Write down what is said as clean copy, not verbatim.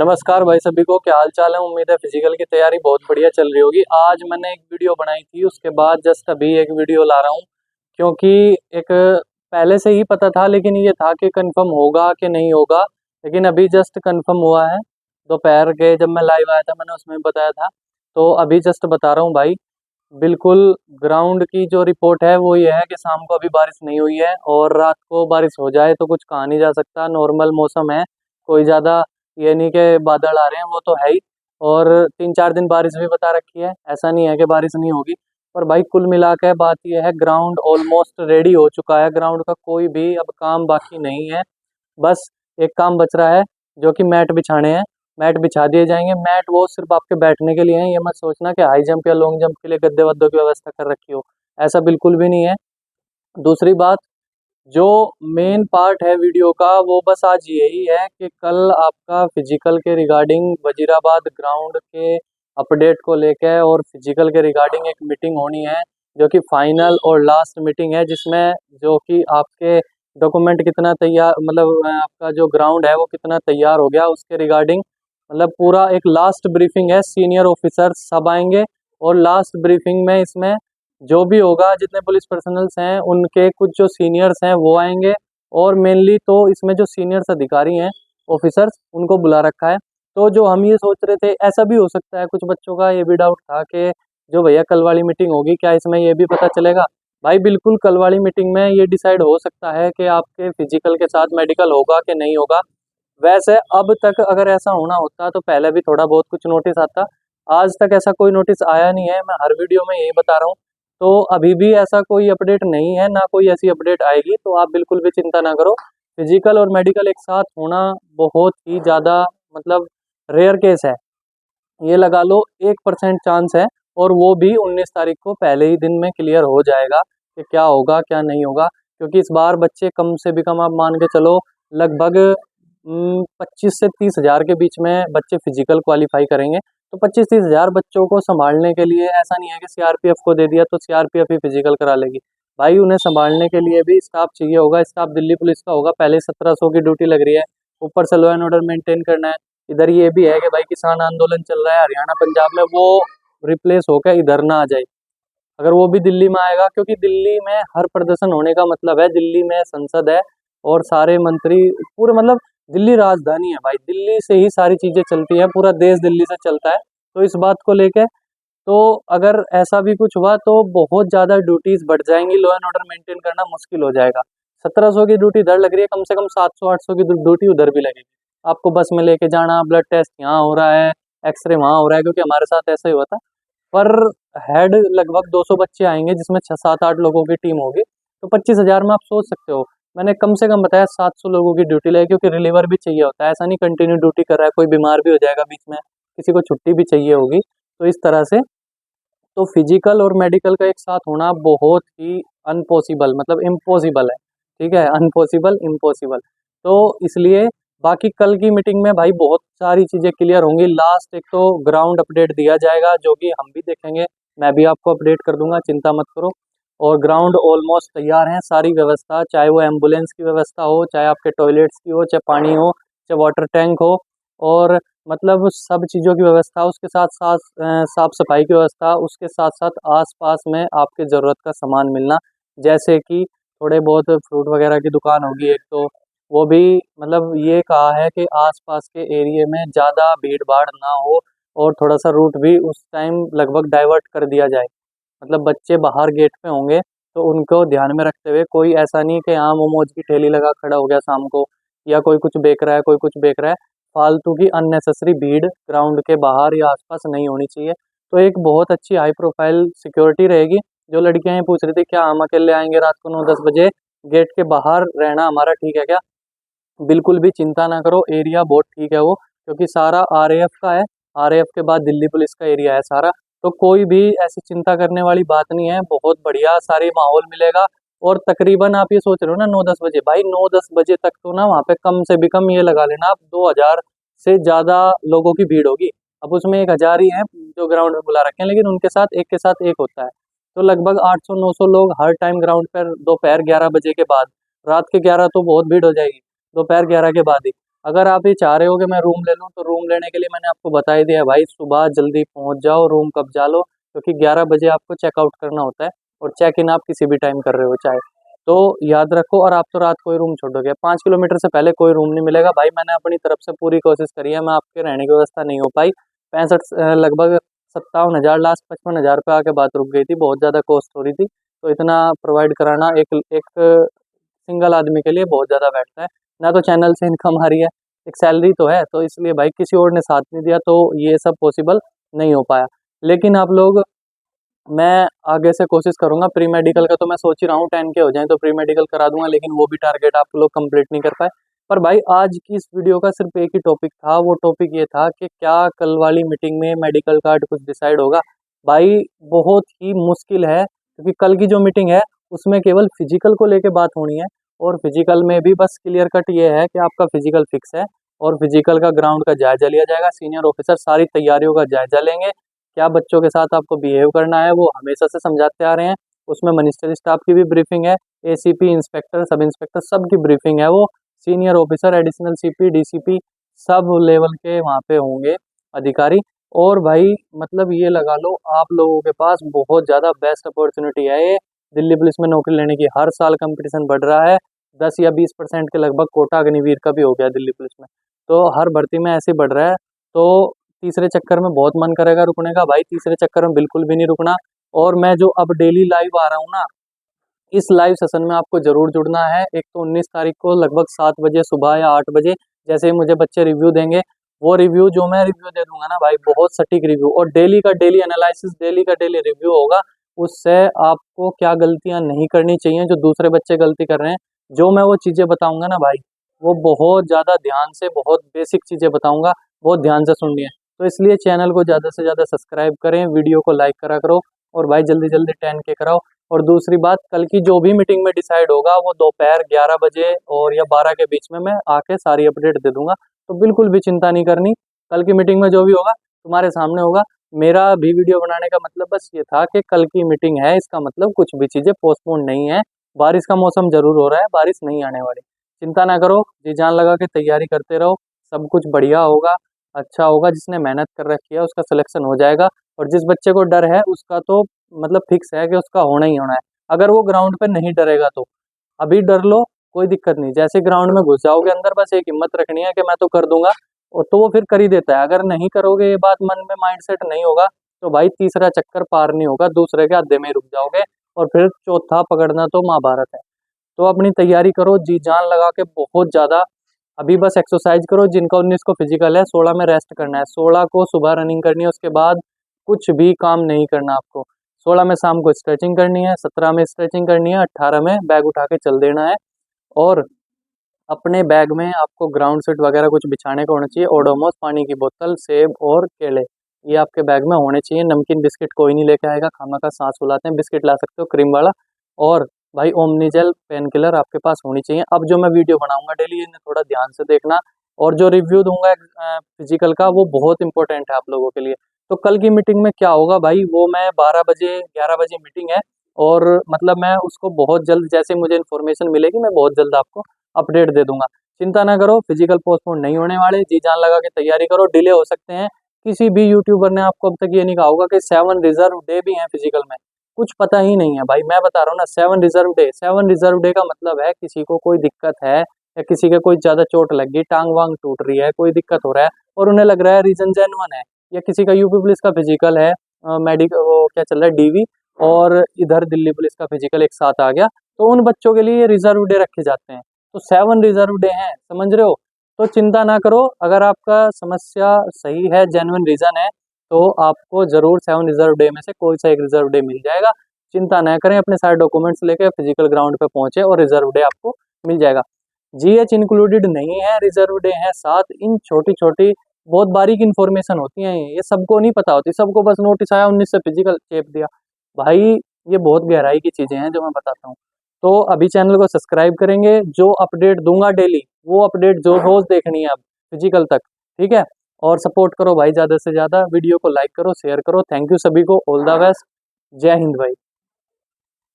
नमस्कार भाई सभी को, क्या हाल चाल है। उम्मीद है फिजिकल की तैयारी बहुत बढ़िया चल रही होगी। आज मैंने एक वीडियो बनाई थी, उसके बाद जस्ट अभी एक वीडियो ला रहा हूँ क्योंकि एक पहले से ही पता था, लेकिन ये था कि कंफर्म होगा कि नहीं होगा। लेकिन अभी जस्ट कंफर्म हुआ है। दोपहर के जब मैं लाइव आया था मैंने उसमें बताया था, तो अभी जस्ट बता रहा हूँ भाई। बिल्कुल ग्राउंड की जो रिपोर्ट है वो ये है कि शाम को अभी बारिश नहीं हुई है, और रात को बारिश हो जाए तो कुछ कहा नहीं जा सकता। नॉर्मल मौसम है, कोई ज़्यादा ये नहीं कि बादल आ रहे हैं, वो तो है ही। और 3-4 दिन बारिश भी बता रखी है, ऐसा नहीं है कि बारिश नहीं होगी। पर भाई कुल मिला के बात यह है, ग्राउंड ऑलमोस्ट रेडी हो चुका है। ग्राउंड का कोई भी अब काम बाकी नहीं है। बस एक काम बच रहा है, जो कि मैट बिछाने हैं। मैट बिछा दिए जाएंगे। मैट वो सिर्फ आपके बैठने के लिए हैं, ये मत सोचना कि हाई जंप या लॉन्ग जंप के लिए गद्दे वद्दों की व्यवस्था कर रखी हो, ऐसा बिल्कुल भी नहीं है। दूसरी बात, जो मेन पार्ट है वीडियो का वो बस आज यही है कि कल आपका फिजिकल के रिगार्डिंग वजीराबाद ग्राउंड के अपडेट को लेकर और फिजिकल के रिगार्डिंग एक मीटिंग होनी है, जो कि फाइनल और लास्ट मीटिंग है, जिसमें जो कि आपके डॉक्यूमेंट कितना तैयार, मतलब आपका जो ग्राउंड है वो कितना तैयार हो गया उसके रिगार्डिंग, मतलब पूरा एक लास्ट ब्रीफिंग है। सीनियर ऑफिसर सब आएंगे और लास्ट ब्रीफिंग में इसमें जो भी होगा, जितने पुलिस पर्सनल्स हैं उनके कुछ जो सीनियर्स हैं वो आएंगे। और मेनली तो इसमें जो सीनियर्स अधिकारी हैं, ऑफिसर्स, उनको बुला रखा है। तो जो हम ये सोच रहे थे, ऐसा भी हो सकता है, कुछ बच्चों का ये भी डाउट था कि जो भैया कल वाली मीटिंग होगी क्या इसमें ये भी पता चलेगा। भाई बिल्कुल कल वाली मीटिंग में ये डिसाइड हो सकता है कि आपके फिजिकल के साथ मेडिकल होगा कि नहीं होगा। वैसे अब तक अगर ऐसा होना होता तो पहले भी थोड़ा बहुत कुछ नोटिस आता। आज तक ऐसा कोई नोटिस आया नहीं है, मैं हर वीडियो में यही बता रहा हूँ। तो अभी भी ऐसा कोई अपडेट नहीं है, ना कोई ऐसी अपडेट आएगी, तो आप बिल्कुल भी चिंता ना करो। फिजिकल और मेडिकल एक साथ होना बहुत ही ज़्यादा, मतलब रेयर केस है। ये लगा लो 1% चांस है, और वो भी 19 तारीख को पहले ही दिन में क्लियर हो जाएगा कि क्या होगा क्या नहीं होगा। क्योंकि इस बार बच्चे कम से भी कम आप मान के चलो, लगभग 25 से 30 हज़ार के बीच में बच्चे फिजिकल क्वालिफाई करेंगे। तो 25-30 हज़ार बच्चों को संभालने के लिए ऐसा नहीं है कि सीआरपीएफ को दे दिया तो सीआरपीएफ ही फिजिकल करा लेगी। भाई उन्हें संभालने के लिए भी स्टाफ चाहिए होगा। स्टाफ दिल्ली पुलिस का होगा, पहले 1700 की ड्यूटी लग रही है, ऊपर से लॉ एंड ऑर्डर मेंटेन करना है। इधर ये भी है कि भाई किसान आंदोलन चल रहा है हरियाणा पंजाब में, वो रिप्लेस होकर इधर ना आ जाए। अगर वो भी दिल्ली में आएगा, क्योंकि दिल्ली में हर प्रदर्शन होने का मतलब है, दिल्ली में संसद है और सारे मंत्री, पूरे मतलब दिल्ली राजधानी है भाई, दिल्ली से ही सारी चीज़ें चलती हैं, पूरा देश दिल्ली से चलता है। तो इस बात को लेके, तो अगर ऐसा भी कुछ हुआ तो बहुत ज़्यादा ड्यूटीज़ बढ़ जाएंगी, लॉ एंड ऑर्डर मेंटेन करना मुश्किल हो जाएगा। 1700 की ड्यूटी इधर लग रही है, कम से कम 700-800 की ड्यूटी उधर भी लगेगी। आपको बस में लेके जाना, ब्लड टेस्ट यहाँ हो रहा है, एक्सरे वहाँ हो रहा है, क्योंकि हमारे साथ ऐसा ही हुआ था। पर हेड लगभग 200 बच्चे आएंगे, जिसमें 6-7-8 लोगों की टीम होगी। तो 25 हज़ार में आप सोच सकते हो। मैंने कम से कम बताया 700 लोगों की ड्यूटी लगी, क्योंकि रिलीवर भी चाहिए होता है, ऐसा नहीं कंटिन्यू ड्यूटी कर रहा है, कोई बीमार भी हो जाएगा बीच में, किसी को छुट्टी भी चाहिए होगी। तो इस तरह से, तो फिजिकल और मेडिकल का एक साथ होना बहुत ही अनपॉसिबल, मतलब इम्पॉसिबल है। ठीक है, अनपॉसिबल इम्पॉसिबल। तो इसलिए बाकी कल की मीटिंग में भाई बहुत सारी चीज़ें क्लियर होंगी। लास्ट एक तो ग्राउंड अपडेट दिया जाएगा, जो कि हम भी देखेंगे, मैं भी आपको अपडेट कर दूंगा, चिंता मत करो। और ग्राउंड ऑलमोस्ट तैयार हैं, सारी व्यवस्था, चाहे वो एम्बुलेंस की व्यवस्था हो, चाहे आपके टॉयलेट्स की हो, चाहे पानी हो, चाहे वाटर टैंक हो, और मतलब सब चीज़ों की व्यवस्था, उसके साथ साथ साफ सफाई की व्यवस्था, उसके साथ साथ आसपास में आपके ज़रूरत का सामान मिलना, जैसे कि थोड़े बहुत फ्रूट वगैरह की दुकान होगी एक तो, वो भी, मतलब ये कहा है कि आसपास के एरिया में ज़्यादा भीड़ भाड़ ना हो, और थोड़ा सा रूट भी उस टाइम लगभग डाइवर्ट कर दिया जाए। मतलब बच्चे बाहर गेट पे होंगे, तो उनको ध्यान में रखते हुए, कोई ऐसा नहीं कि यहाँ मोमोज की ठेली लगा खड़ा हो गया शाम को, या कोई कुछ बेच रहा है, कोई कुछ बेच रहा है। फालतू की अननेसेसरी भीड़ ग्राउंड के बाहर या आसपास नहीं होनी चाहिए। तो एक बहुत अच्छी हाई प्रोफाइल सिक्योरिटी रहेगी। जो लड़कियां ये पूछ रही थी क्या हम अकेले आएंगे रात को 9-10 बजे, गेट के बाहर रहना हमारा ठीक है क्या, बिल्कुल भी चिंता ना करो, एरिया बहुत ठीक है वो, क्योंकि सारा आरएएफ का है। आरएएफ के बाद दिल्ली पुलिस का एरिया है सारा। तो कोई भी ऐसी चिंता करने वाली बात नहीं है, बहुत बढ़िया सारी माहौल मिलेगा। और तकरीबन आप ये सोच रहे हो ना 9-10 बजे, भाई 9-10 बजे तक तो ना वहाँ पे कम से भी कम ये लगा लेना आप 2000 से ज़्यादा लोगों की भीड़ होगी। अब उसमें 1000 ही हैं जो ग्राउंड में बुला रखे हैं, लेकिन उनके साथ एक होता है। तो लगभग 800-900 लोग हर टाइम ग्राउंड पर दोपहर 11 बजे के बाद, रात के 11 तो बहुत भीड़ हो जाएगी, दोपहर 11 के बाद ही। अगर आप ये चाह रहे हो कि मैं रूम ले लूँ, तो रूम लेने के लिए मैंने आपको बता ही दिया भाई, सुबह जल्दी पहुँच जाओ, रूम कब्जा लो, क्योंकि 11 बजे आपको चेकआउट करना होता है और चेक इन आप किसी भी टाइम कर रहे हो चाहे। तो याद रखो, और आप तो रात को ही रूम छोड़ोगे, 5 किलोमीटर से पहले कोई रूम नहीं मिलेगा भाई। मैंने अपनी तरफ से पूरी कोशिश करी है, मैं आपके रहने की व्यवस्था नहीं हो पाई। 65 लगभग 57,000 लास्ट 55,000 पे आके बात रुक गई थी, बहुत ज़्यादा कॉस्ट हो रही थी। तो इतना प्रोवाइड कराना एक एक सिंगल आदमी के लिए बहुत ज़्यादा बैठता है। ना तो चैनल से इनकम आ रही है, एक सैलरी तो है, तो इसलिए भाई किसी और ने साथ नहीं दिया तो ये सब पॉसिबल नहीं हो पाया। लेकिन आप लोग, मैं आगे से कोशिश करूंगा। प्री मेडिकल का तो मैं सोच ही रहा हूँ 10 के हो जाए तो प्री मेडिकल करा दूंगा, लेकिन वो भी टारगेट आप लोग कंप्लीट नहीं कर पाए। पर भाई आज की इस वीडियो का सिर्फ एक ही टॉपिक था, वो टॉपिक ये था कि क्या कल वाली मीटिंग में मेडिकल कार्ड कुछ डिसाइड होगा। भाई बहुत ही मुश्किल है, क्योंकि कल की जो मीटिंग है उसमें केवल फिजिकल को लेके बात होनी है, और फिजिकल में भी बस क्लियर कट ये है कि आपका फिजिकल फिक्स है, और फिजिकल का ग्राउंड का जायजा लिया जाएगा। सीनियर ऑफिसर सारी तैयारियों का जायजा लेंगे, क्या बच्चों के साथ आपको बिहेव करना है वो हमेशा से समझाते आ रहे हैं। उसमें मिनिस्ट्री स्टाफ की भी ब्रीफिंग है, एसीपी, इंस्पेक्टर, सब इंस्पेक्टर, सब की ब्रीफिंग है। वो senior officer, additional CP, DCP, sub level के वहाँ पे होंगे अधिकारी। और भाई मतलब ये लगा लो, आप लोगों के पास बहुत ज़्यादा बेस्ट अपॉर्चुनिटी है ये दिल्ली पुलिस में नौकरी लेने की। हर साल कंपटीशन बढ़ रहा है, 10 या 20% के लगभग कोटा अग्निवीर का भी हो गया दिल्ली पुलिस में, तो हर भर्ती में ऐसे ही बढ़ रहा है। तो तीसरे चक्कर में बहुत मन करेगा रुकने का भाई, तीसरे चक्कर में बिल्कुल भी नहीं रुकना। और मैं जो अब डेली लाइव आ रहा हूँ ना, इस लाइव सेशन में आपको जरूर जुड़ना है। एक तो 19 तारीख को लगभग 7 बजे सुबह या 8 बजे, जैसे ही मुझे बच्चे रिव्यू देंगे, वो रिव्यू जो मैं रिव्यू दे दूंगा ना भाई, बहुत सटीक रिव्यू, और डेली का डेली एनालिसिस, डेली का डेली रिव्यू होगा। उससे आपको क्या गलतियां नहीं करनी चाहिए जो दूसरे बच्चे गलती कर रहे हैं, जो मैं वो चीज़ें बताऊंगा ना भाई, वो बहुत ज़्यादा ध्यान से, बहुत बेसिक चीज़ें बताऊंगा, बहुत ध्यान से सुननी है। तो इसलिए चैनल को ज़्यादा से ज़्यादा सब्सक्राइब करें, वीडियो को लाइक करा करो, और भाई जल्दी जल्दी 10 के कराओ। और दूसरी बात, कल की जो भी मीटिंग में डिसाइड होगा वो दोपहर 11 बजे और या 12 के बीच में मैं आके सारी अपडेट दे दूंगा। तो बिल्कुल भी चिंता नहीं करनी, कल की मीटिंग में जो भी होगा तुम्हारे सामने होगा। मेरा भी वीडियो बनाने का मतलब बस ये था कि कल की मीटिंग है, इसका मतलब कुछ भी चीज़ें पोस्टपोन नहीं है। बारिश का मौसम जरूर हो रहा है, बारिश नहीं आने वाली, चिंता ना करो, जी जान लगा के तैयारी करते रहो, सब कुछ बढ़िया होगा, अच्छा होगा। जिसने मेहनत कर रखी है उसका सिलेक्शन हो जाएगा, और जिस बच्चे को डर है उसका तो मतलब फिक्स है कि उसका होना ही होना है। अगर वो ग्राउंड पे नहीं डरेगा तो अभी डर लो, कोई दिक्कत नहीं, जैसे ग्राउंड में घुस जाओगे अंदर, बस एक हिम्मत रखनी है कि मैं तो कर दूंगा, और तो वो फिर कर ही देता है। अगर नहीं करोगे, ये बात मन में माइंडसेट नहीं होगा, तो भाई तीसरा चक्कर पार नहीं होगा, दूसरे के आधे में ही रुक जाओगे, और फिर चौथा पकड़ना तो महाभारत है। तो अपनी तैयारी करो जी जान लगा के, बहुत ज़्यादा। अभी बस एक्सरसाइज करो, जिनका 19 को फिजिकल है, 16 में रेस्ट करना है, 16 को सुबह रनिंग करनी है, उसके बाद कुछ भी काम नहीं करना आपको। 16 में शाम को स्ट्रेचिंग करनी है, 17 में स्ट्रेचिंग करनी है, 18 में बैग उठा के चल देना है। और अपने बैग में आपको ग्राउंड सेट वगैरह कुछ बिछाने का होना चाहिए, ओडोमोस, पानी की बोतल, सेब और केले, ये आपके बैग में होने चाहिए। नमकीन बिस्किट कोई नहीं लेके आएगा, खामा का सांस फुलाते हैं, बिस्किट ला सकते हो क्रीम वाला। और भाई ओमनी जेल पेन किलर आपके पास होनी चाहिए। अब जो मैं वीडियो बनाऊंगा डेली, इन्हें थोड़ा ध्यान से देखना, और जो रिव्यू दूंगा फिजिकल का, वो बहुत इंपॉर्टेंट है आप लोगों के लिए। तो कल की मीटिंग में क्या होगा भाई, वो मैं 12 बजे 11 बजे मीटिंग है, और मतलब मैं उसको बहुत जल्द, जैसे मुझे इन्फॉर्मेशन मिलेगी, मैं बहुत जल्द आपको अपडेट दे दूंगा। चिंता ना करो, फिजिकल पोस्टपोन नहीं होने वाले, जी जान लगा के तैयारी करो, डिले हो सकते हैं। किसी भी यूट्यूबर ने आपको अब तक ये नहीं कहा होगा कि 7 रिजर्व डे भी हैं फिजिकल में, कुछ पता ही नहीं है भाई। मैं बता रहा हूँ ना, 7 रिजर्व डे, 7 रिजर्व डे का मतलब है किसी को कोई दिक्कत है, या किसी के कोई ज्यादा चोट लग गई, टांग वांग टूट रही है, कोई दिक्कत हो रहा है, और उन्हें लग रहा है रीजन जेन्युइन है, या किसी का यूपी पुलिस का फिजिकल है, मेडिकल वो क्या चल रहा है डीवी, और इधर दिल्ली पुलिस का फिजिकल एक साथ आ गया, तो उन बच्चों के लिए ये रिजर्व डे रखे जाते हैं। तो 7 रिजर्व डे हैं, समझ रहे हो। तो चिंता ना करो, अगर आपका समस्या सही है, जेन्युइन रीजन है, तो आपको जरूर 7 रिजर्व डे में से कोई सा एक रिजर्व डे मिल जाएगा। चिंता ना करें, अपने सारे डॉक्यूमेंट्स लेके फिजिकल ग्राउंड पे पहुंचे और रिजर्व डे आपको मिल जाएगा। जीएच इंक्लूडेड नहीं है, रिजर्व डे है साथ। इन छोटी छोटी बहुत बारीक इन्फॉर्मेशन होती हैं, ये सबको नहीं पता होती, सबको बस नोटिस आया 19 से फिजिकल चेप दिया भाई। ये बहुत गहराई की चीजें हैं जो मैं बताता हूँ। तो अभी चैनल को सब्सक्राइब करेंगे, जो अपडेट दूंगा डेली, वो अपडेट जो रोज देखनी है अब फिजिकल तक, ठीक है। और सपोर्ट करो भाई, ज़्यादा से ज़्यादा वीडियो को लाइक करो, शेयर करो। थैंक यू सभी को, ऑल द बेस्ट, जय हिंद भाई।